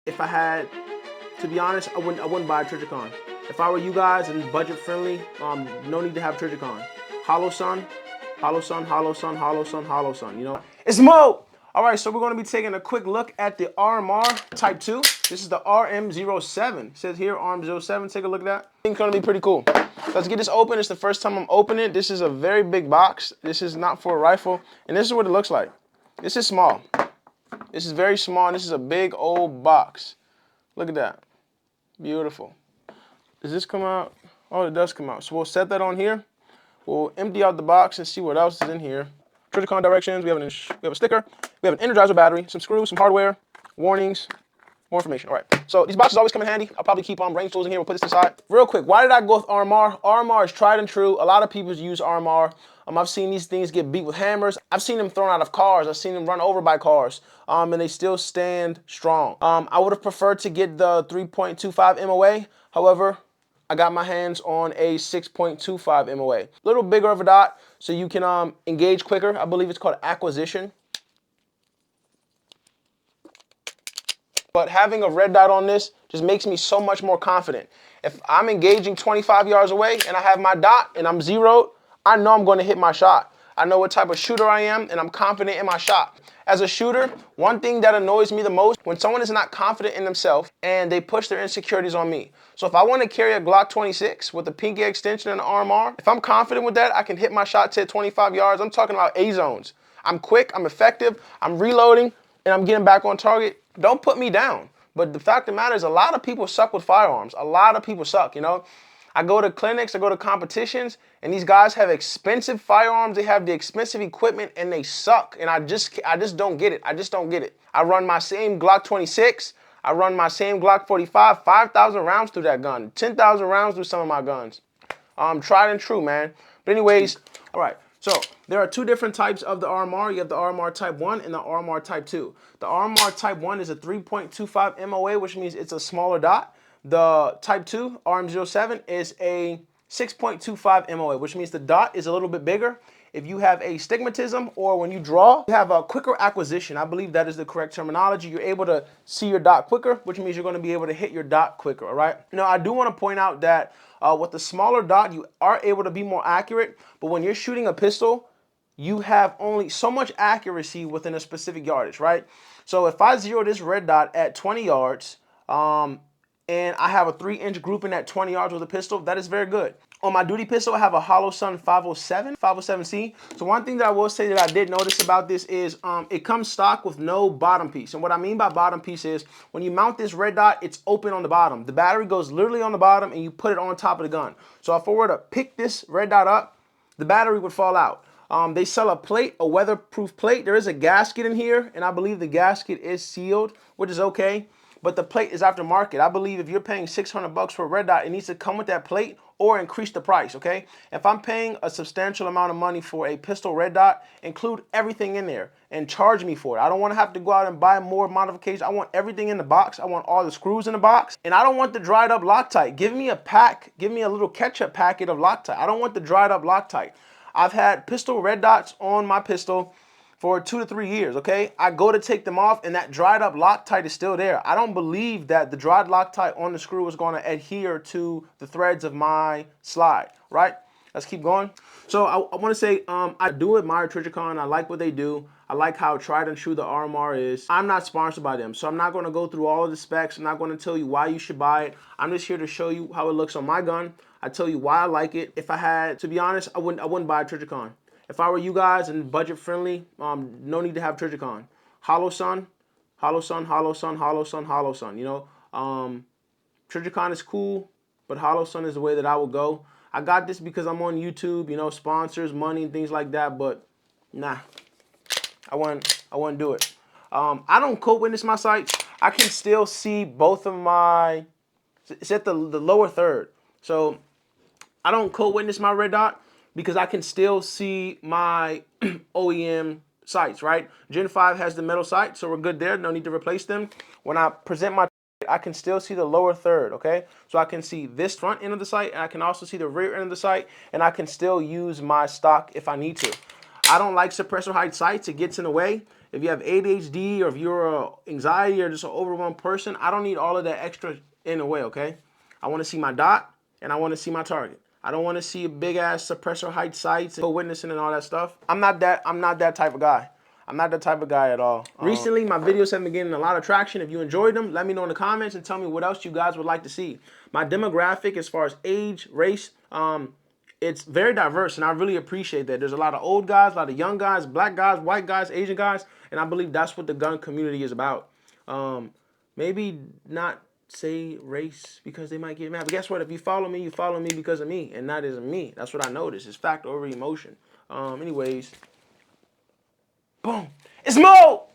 If I had, to be honest, I wouldn't buy a Trijicon. If I were you guys and budget friendly, no need to have Trijicon. Hollow Sun, Hollow Sun, Hollow Sun, Hollow Sun, Hollow Sun, you know? It's Mo! Alright, so we're going to be taking a quick look at the RMR Type 2. This is the RM07. It says here RM07, take a look at that. I think it's going to be pretty cool. Let's get this open. It's the first time I'm opening it. This is a very big box. This is not for a rifle. And this is what it looks like. This is small. This is very small, and this is a big old box. Look at that. Beautiful. Does this come out? Oh, it does come out. So we'll set that on here. We'll empty out the box and see what else is in here. Trijicon directions. We have a sticker. We have an Energizer battery, some screws, some hardware, warnings, more information. All right. So these boxes always come in handy. I'll probably keep range tools in here. We'll put this aside. Real quick, why did I go with RMR? RMR is tried and true. A lot of people use RMR. I've seen these things get beat with hammers. I've seen them thrown out of cars. I've seen them run over by cars, and they still stand strong. I would have preferred to get the 3.25 MOA. However, I got my hands on a 6.25 MOA. A little bigger of a dot, so you can engage quicker. I believe it's called acquisition. But having a red dot on this just makes me so much more confident. If I'm engaging 25 yards away and I have my dot and I'm zeroed, I know I'm going to hit my shot. I know what type of shooter I am, and I'm confident in my shot. As a shooter, one thing that annoys me the most, when someone is not confident in themselves and they push their insecurities on me. So if I want to carry a Glock 26 with a pinky extension and an RMR, if I'm confident with that, I can hit my shot to 25 yards. I'm talking about A zones. I'm quick, I'm effective, I'm reloading, and I'm getting back on target. Don't put me down. But the fact of the matter is, a lot of people suck with firearms. A lot of people suck, you know. I go to clinics, I go to competitions, and these guys have expensive firearms, they have the expensive equipment, and they suck. And I just don't get it. I just don't get it. I run my same Glock 26, I run my same Glock 45, 5,000 rounds through that gun, 10,000 rounds through some of my guns. Tried and true, man. But anyways, all right. So there are two different types of the RMR. You have the RMR Type 1 and the RMR Type 2. The RMR Type 1 is a 3.25 MOA, which means it's a smaller dot. The Type 2, RM07, is a 6.25 MOA, which means the dot is a little bit bigger. If you have astigmatism or when you draw, you have a quicker acquisition. I believe that is the correct terminology. You're able to see your dot quicker, which means you're going to be able to hit your dot quicker, all right? Now, I do want to point out that with the smaller dot, you are able to be more accurate, but when you're shooting a pistol, you have only so much accuracy within a specific yardage, right? So if I zero this red dot at 20 yards, and I have a 3-inch grouping at 20 yards with a pistol, that is very good. On my duty pistol, I have a Hollow Sun 507C. So one thing that I will say that I did notice about this is it comes stock with no bottom piece. And what I mean by bottom piece is when you mount this red dot, it's open on the bottom. The battery goes literally on the bottom and you put it on top of the gun. So if I were to pick this red dot up, the battery would fall out. They sell a plate, a weatherproof plate. There is a gasket in here, and I believe the gasket is sealed, which is okay. But the plate is aftermarket. I believe if you're paying 600 bucks for a red dot, it needs to come with that plate or increase the price, okay? If I'm paying a substantial amount of money for a pistol red dot, include everything in there and charge me for it. I don't want to have to go out and buy more modifications. I want everything in the box. I want all the screws in the box. And I don't want the dried up Loctite. Give me a pack. Give me a little ketchup packet of Loctite. I don't want the dried up Loctite. I've had pistol red dots on my pistol for 2 to 3 years, okay? I go to take them off and that dried up Loctite is still there. I don't believe that the dried Loctite on the screw is going to adhere to the threads of my slide, right? Let's keep going. So I want to say I do admire Trijicon. I like what they do. I like how tried and true the RMR is. I'm not sponsored by them, so I'm not going to go through all of the specs. I'm not going to tell you why you should buy it. I'm just here to show you how it looks on my gun. I tell you why I like it. If I had, to be honest, I wouldn't buy a Trijicon. If I were you guys and budget friendly, no need to have Trijicon. Hollow Sun, Hollow Sun, Hollow Sun, Hollow Sun, Hollow Sun. You know, Trijicon is cool, but Hollow Sun is the way that I would go. I got this because I'm on YouTube, you know, sponsors, money, and things like that. But nah, I wouldn't do it. I don't code witness my sights. I can still see both of my. It's at the lower third, so I don't code witness my red dot, because I can still see my OEM sights, right? Gen 5 has the metal sight, so we're good there. No need to replace them. When I present my, I can still see the lower third, okay? So I can see this front end of the sight, and I can also see the rear end of the sight, and I can still use my stock if I need to. I don't like suppressor height sights. It gets in the way. If you have ADHD or if you're anxiety or just an overwhelmed person, I don't need all of that extra in the way, okay? I want to see my dot and I want to see my target. I don't want to see a big ass suppressor height sights and witnessing and all that stuff. I'm not that type of guy. I'm not that type of guy at all. Recently, my videos have been getting a lot of traction. If you enjoyed them, let me know in the comments and tell me what else you guys would like to see. My demographic as far as age, race, it's very diverse, and I really appreciate that. There's a lot of old guys, a lot of young guys, black guys, white guys, Asian guys, and I believe that's what the gun community is about. Maybe not say race because they might get mad. But guess what? If you follow me because of me, and that isn't me. That's what I noticed. It's fact over emotion. Anyways, boom. It's Mo!